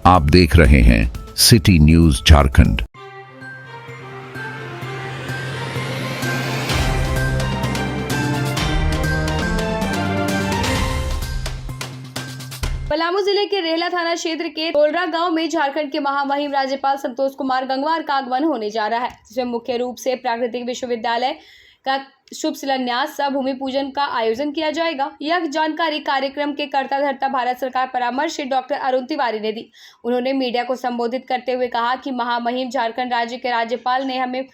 आप देख रहे हैं सिटी न्यूज झारखंड। पलामू जिले के रेहला थाना क्षेत्र के टोलरा गांव में झारखंड के महामहिम राज्यपाल संतोष कुमार गंगवार का आगमन होने जा रहा है, जिसमें मुख्य रूप से प्राकृतिक विश्वविद्यालय का शुभ शिलान्यास सह भूमि पूजन का आयोजन किया जाएगा। यह जानकारी कार्यक्रम के कर्ता धर्ता भारत सरकार परामर्श डॉक्टर अरुण तिवारी ने दी। उन्होंने मीडिया को संबोधित करते हुए कहा कि महामहिम झारखंड राज्य के राज्यपाल ने हमें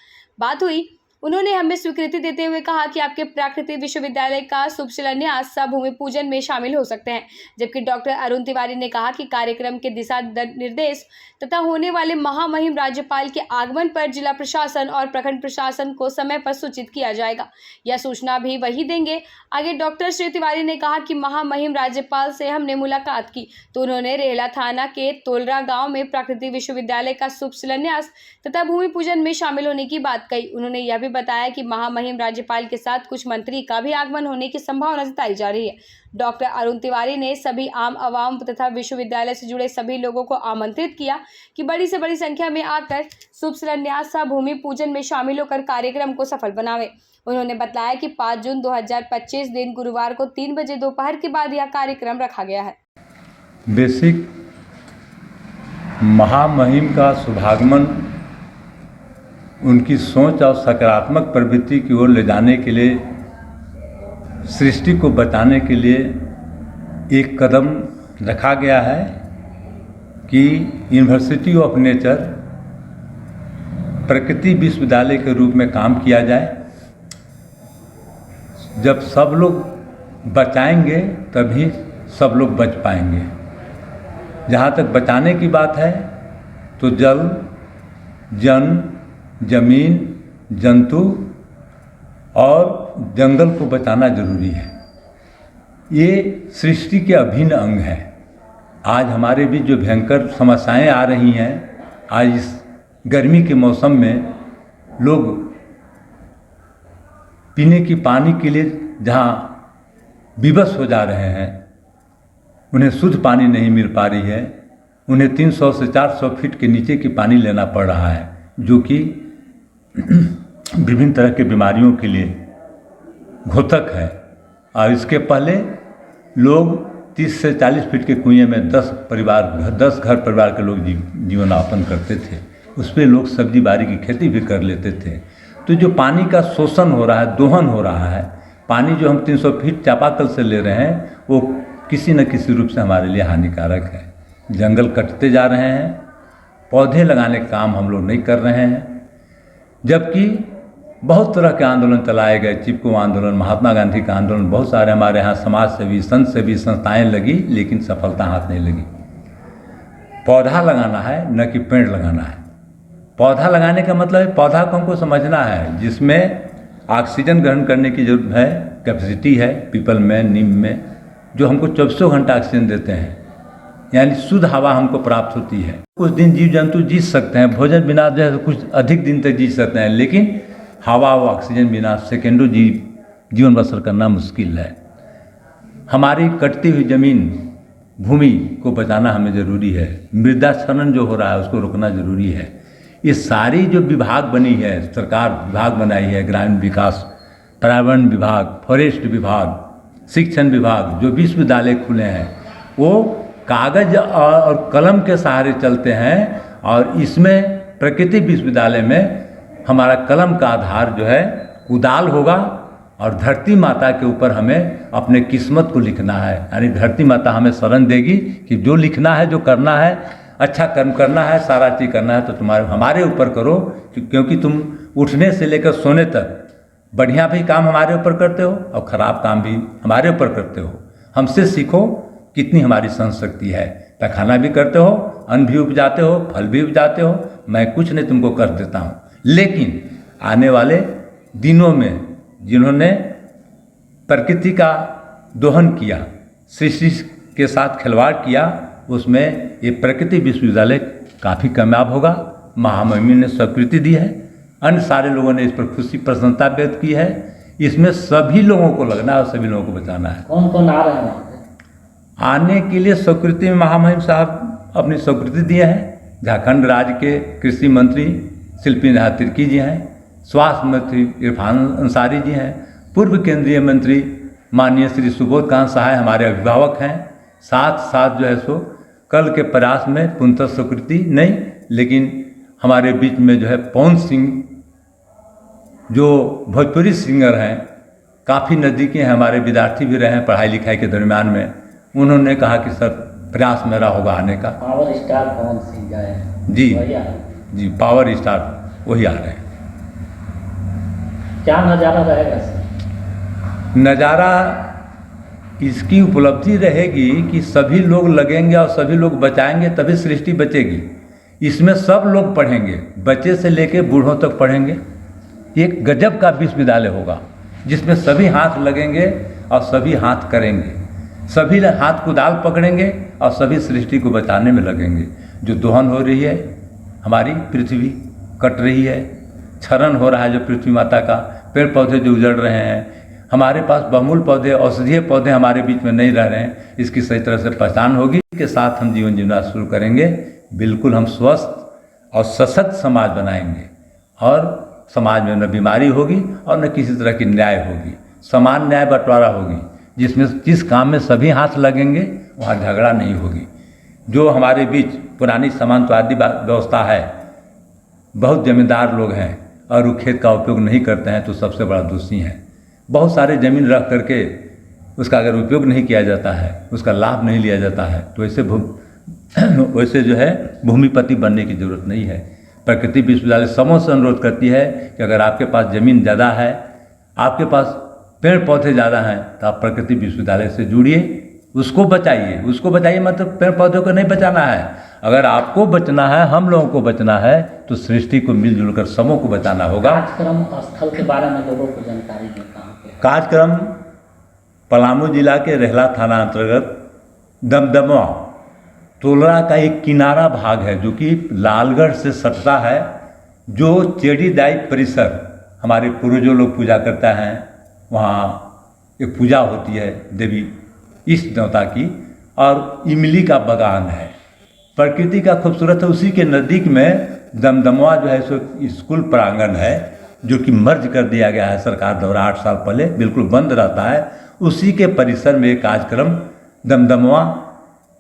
बात हुई, उन्होंने हमें स्वीकृति देते हुए कहा कि आपके प्राकृतिक विश्वविद्यालय का शुभ शिलान्यास सह भूमि पूजन में शामिल हो सकते हैं। जबकि डॉक्टर अरुण तिवारी ने कहा कि कार्यक्रम के दिशा निर्देश तथा होने वाले महामहिम राज्यपाल के आगमन पर जिला प्रशासन और प्रखंड प्रशासन को समय पर सूचित किया जाएगा। यह सूचना भी वही देंगे। आगे डॉक्टर श्री तिवारी ने कहा कि महामहिम राज्यपाल से हमने मुलाकात की तो उन्होंने रेहला थाना के टोलरा गाँव में प्राकृतिक विश्वविद्यालय का शुभ शिलान्यास तथा भूमि पूजन में शामिल होने की बात कही। उन्होंने यह भी बताया कि महामहिम राज्यपाल के साथ कुछ मंत्री का भी आगमन होने की संभावना जताई जा रही है। डॉक्टर अरुण तिवारी ने सभी आम आवाम तथा विश्वविद्यालय से जुड़े सभी लोगों को आमंत्रित किया कि बड़ी से बड़ी संख्या में आकर शुभ शिलान्यास सह भूमि पूजन में शामिल होकर कार्यक्रम को सफल बनावे। उन्होंने बताया कि 5 जून 2025 दिन गुरुवार को 3 बजे दोपहर के बाद यह कार्यक्रम रखा गया है। बेसिक महामहिम का शुभागमन उनकी सोच और सकारात्मक प्रवृत्ति की ओर ले जाने के लिए, सृष्टि को बचाने के लिए एक कदम रखा गया है कि यूनिवर्सिटी ऑफ नेचर प्रकृति विश्वविद्यालय के रूप में काम किया जाए। जब सब लोग बचाएंगे तभी सब लोग बच पाएंगे। जहाँ तक बचाने की बात है तो जल, जन, जमीन, जंतु और जंगल को बचाना जरूरी है। ये सृष्टि के अभिन्न अंग है। आज हमारे बीच जो भयंकर समस्याएं आ रही हैं, आज इस गर्मी के मौसम में लोग पीने की पानी के लिए जहाँ विवश हो जा रहे हैं, उन्हें शुद्ध पानी नहीं मिल पा रही है। उन्हें 300 से 400 फीट के नीचे की पानी लेना पड़ रहा है, जो कि विभिन्न तरह की बीमारियों के लिए घातक है। और इसके पहले लोग 30 से 40 फीट के कुएं में 10 घर परिवार के लोग जीवन यापन करते थे। उस पर लोग सब्जी बाड़ी की खेती भी कर लेते थे। तो जो पानी का शोषण हो रहा है, दोहन हो रहा है, पानी जो हम 300 फीट चापाकल से ले रहे हैं, वो किसी न किसी रूप से हमारे लिए हानिकारक है। जंगल कटते जा रहे हैं, पौधे लगाने का काम हम लोग नहीं कर रहे हैं। जबकि बहुत तरह के आंदोलन चलाए गए, चिपको आंदोलन, महात्मा गांधी का आंदोलन, बहुत सारे हमारे यहाँ समाज सेवी, संत सेवी संस्थाएं लगी, लेकिन सफलता हाथ नहीं लगी। पौधा लगाना है, न कि पेड़ लगाना है। पौधा लगाने का मतलब है पौधा को हमको समझना है जिसमें ऑक्सीजन ग्रहण करने की जरूरत है, कैपेसिटी है। पीपल में, नीम में जो हमको 24 घंटा ऑक्सीजन देते हैं, यानी शुद्ध हवा हमको प्राप्त होती है। कुछ दिन जीव जंतु जी सकते हैं, भोजन बिना जो है कुछ अधिक दिन तक जी सकते हैं, लेकिन हवा व ऑक्सीजन बिना सेकेंडों जीवन बसर करना मुश्किल है। हमारी कटती हुई जमीन, भूमि को बचाना हमें ज़रूरी है। मृदा क्षरण जो हो रहा है उसको रोकना ज़रूरी है। ये सारी जो विभाग बनी है, सरकार विभाग बनाई है, ग्रामीण विकास, पर्यावरण विभाग, फॉरेस्ट विभाग, शिक्षण विभाग, जो विश्वविद्यालय खुले हैं, वो कागज और कलम के सहारे चलते हैं। और इसमें प्रकृति विश्वविद्यालय में हमारा कलम का आधार जो है कुदाल होगा और धरती माता के ऊपर हमें अपने किस्मत को लिखना है। यानी धरती माता हमें शरण देगी कि जो लिखना है, जो करना है, अच्छा कर्म करना है, सारा चीज़ करना है, तो हमारे ऊपर करो, क्योंकि तुम उठने से लेकर सोने तक बढ़िया भी काम हमारे ऊपर करते हो और ख़राब काम भी हमारे ऊपर करते हो। हमसे सीखो कितनी हमारी संशक्ति है। पैखाना भी करते हो, अन्न भी उपजाते हो, फल भी उपजाते हो, मैं कुछ नहीं तुमको कर देता हूँ। लेकिन आने वाले दिनों में जिन्होंने प्रकृति का दोहन किया, सृष्टि के साथ खिलवाड़ किया, उसमें ये प्रकृति विश्वविद्यालय काफ़ी कामयाब होगा। महामहिम ने स्वीकृति दी है, अन्य सारे लोगों ने इस पर खुशी प्रसन्नता व्यक्त की है। इसमें सभी लोगों को लगना है और सभी लोगों को बचाना है। कौन कौन आ रहे हैं? आने के लिए स्वीकृति में महामहिम साहब अपनी स्वीकृति दिए हैं। झारखंड राज्य के कृषि मंत्री शिल्पी नाथ तिर्की जी हैं, स्वास्थ्य मंत्री इरफान अंसारी जी हैं, पूर्व केंद्रीय मंत्री माननीय श्री सुबोध कांत सहाय हमारे अभिभावक हैं। साथ साथ जो है सो कल के प्रयास में पूर्णतः स्वीकृति नहीं, लेकिन हमारे बीच में जो है पवन सिंह जो भोजपुरी सिंगर हैं, काफ़ी नज़दीकी हैं, हमारे विद्यार्थी भी रहे हैं पढ़ाई लिखाई के दरमियान में। उन्होंने कहा कि सर प्रयास मेरा होगा आने का। पावर स्टार पवन सिंह गए जी वही आ रहे। जी, पावर स्टार वही आ रहे हैं। क्या नज़ारा रहेगा सर? नज़ारा इसकी उपलब्धि रहेगी कि सभी लोग लगेंगे और सभी लोग बचाएंगे, तभी सृष्टि बचेगी। इसमें सब लोग पढ़ेंगे, बच्चे से लेके बूढ़ों तक पढ़ेंगे। एक गजब का विश्वविद्यालय होगा जिसमें सभी हाथ लगेंगे और सभी हाथ करेंगे, सभी हाथ कुदाल पकड़ेंगे और सभी सृष्टि को बचाने में लगेंगे। जो दोहन हो रही है, हमारी पृथ्वी कट रही है, क्षरण हो रहा है जो पृथ्वी माता का, पेड़ पौधे जो उजड़ रहे हैं, हमारे पास बहुमूल्य पौधे, औषधीय पौधे हमारे बीच में नहीं रह रहे हैं, इसकी सही तरह से पहचान होगी। इसके साथ हम जीवन जीना शुरू करेंगे। बिल्कुल हम स्वस्थ और सशक्त समाज बनाएंगे और समाज में न बीमारी होगी और न किसी तरह की न्याय होगी, समान न्याय बंटवारा होगी, जिसमें जिस काम में सभी हाथ लगेंगे वहाँ झगड़ा नहीं होगी। जो हमारे बीच पुरानी समांतवादी व्यवस्था है, बहुत जमींदार लोग हैं और वो खेत का उपयोग नहीं करते हैं तो सबसे बड़ा दोषी हैं। बहुत सारे ज़मीन रख करके उसका अगर उपयोग नहीं किया जाता है, उसका लाभ नहीं लिया जाता है, तो वैसे जो है भूमिपति बनने की ज़रूरत नहीं है। प्रकृति विश्वविद्यालय समूह से अनुरोध करती है कि अगर आपके पास ज़मीन ज़्यादा है, आपके पास पेड़ पौधे ज़्यादा हैं, तो आप प्रकृति विश्वविद्यालय से जुड़िए, उसको बचाइए। उसको बचाइए मतलब पेड़ पौधों को नहीं बचाना है। अगर आपको बचना है, हम लोगों को बचना है, तो सृष्टि को मिलजुल कर समूह को बचाना होगा। कार्यक्रम स्थल के बारे में लोगों को जानकारी दें कहाँ पे? कार्यक्रम पलामू जिला के रेहला थाना अंतर्गत दमदमवा तोलरा का एक किनारा भाग है जो कि लालगढ़ से सटता है, जो चेड़ीदाई परिसर हमारे पूर्वजों लोग पूजा करता है। वहाँ एक पूजा होती है देवी इष्ट देवता की, और इमली का बगान है, प्रकृति का खूबसूरत है। उसी के नज़दीक में दमदमवा जो है सो स्कूल प्रांगण है, जो कि मर्ज कर दिया गया है सरकार द्वारा 8 साल पहले, बिल्कुल बंद रहता है। उसी के परिसर में एक कार्यक्रम दमदमवा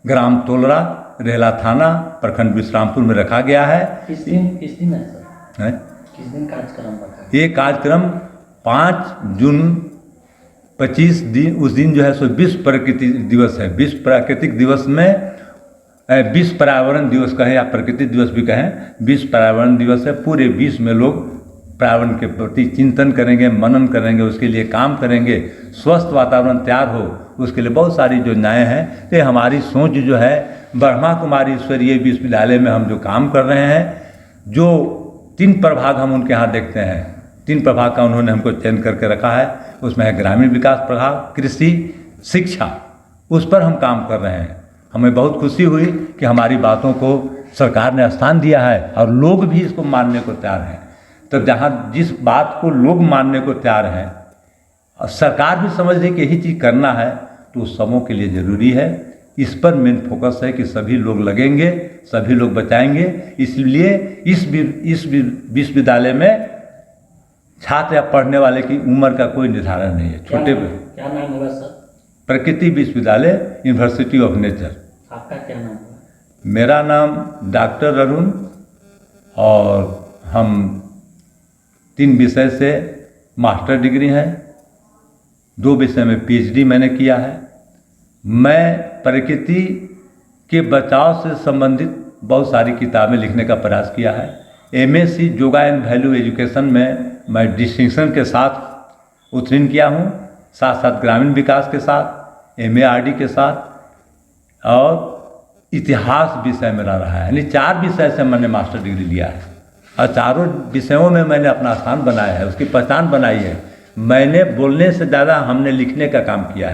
ग्राम तोलरा रेहला थाना प्रखंड विश्रामपुर में रखा गया है। किस दिन है सर? किस दिन कार्यक्रम रखा है? ये कार्यक्रम 5 जून 25 दिन, उस दिन जो है सो विश्व प्रकृति दिवस है। विश्व प्राकृतिक दिवस में विश्व पर्यावरण दिवस कहें या प्रकृति दिवस भी कहें, विश्व पर्यावरण दिवस है। पूरे विश्व में लोग पर्यावरण के प्रति चिंतन करेंगे, मनन करेंगे, उसके लिए काम करेंगे, स्वस्थ वातावरण तैयार हो, उसके लिए बहुत सारी योजनाएं हैं। ये हमारी सोच जो है ब्रह्मा कुमारी ईश्वरीय विश्वविद्यालय में हम जो काम कर रहे हैं, जो 3 प्रभाग हम उनके यहाँ देखते हैं, 3 प्रभाग का उन्होंने हमको चयन करके रखा है। उसमें है ग्रामीण विकास प्रभाग, कृषि, शिक्षा, उस पर हम काम कर रहे हैं। हमें बहुत खुशी हुई कि हमारी बातों को सरकार ने स्थान दिया है और लोग भी इसको मानने को तैयार हैं। तो जहाँ जिस बात को लोग मानने को तैयार हैं और सरकार भी समझ रही कि यही चीज़ करना है, तो उस समूह के लिए ज़रूरी है। इस पर मेन फोकस है कि सभी लोग लगेंगे, सभी लोग बचाएंगे। इसलिए इस विश्वविद्यालय में छात्र या पढ़ने वाले की उम्र का कोई निर्धारण नहीं है। छोटे क्या नाम होगा सर? प्रकृति विश्वविद्यालय यूनिवर्सिटी ऑफ नेचर। आपका क्या नाम होगा? मेरा नाम डॉक्टर अरुण, और हम 3 विषय से मास्टर डिग्री है, 2 विषय में PhD मैंने किया है। मैं प्रकृति के बचाव से संबंधित बहुत सारी किताबें लिखने का प्रयास किया है। MSc yoga and value education में मैं डिस्टिंक्शन के साथ उत्तीर्ण किया हूँ, साथ साथ ग्रामीण विकास के साथ, MARD के साथ, और इतिहास विषय मेरा रहा है। यानी 4 विषय से मैंने मास्टर डिग्री लिया है और चारों विषयों में मैंने अपना स्थान बनाया है, उसकी पहचान बनाई है। मैंने बोलने से ज़्यादा हमने लिखने का काम किया है।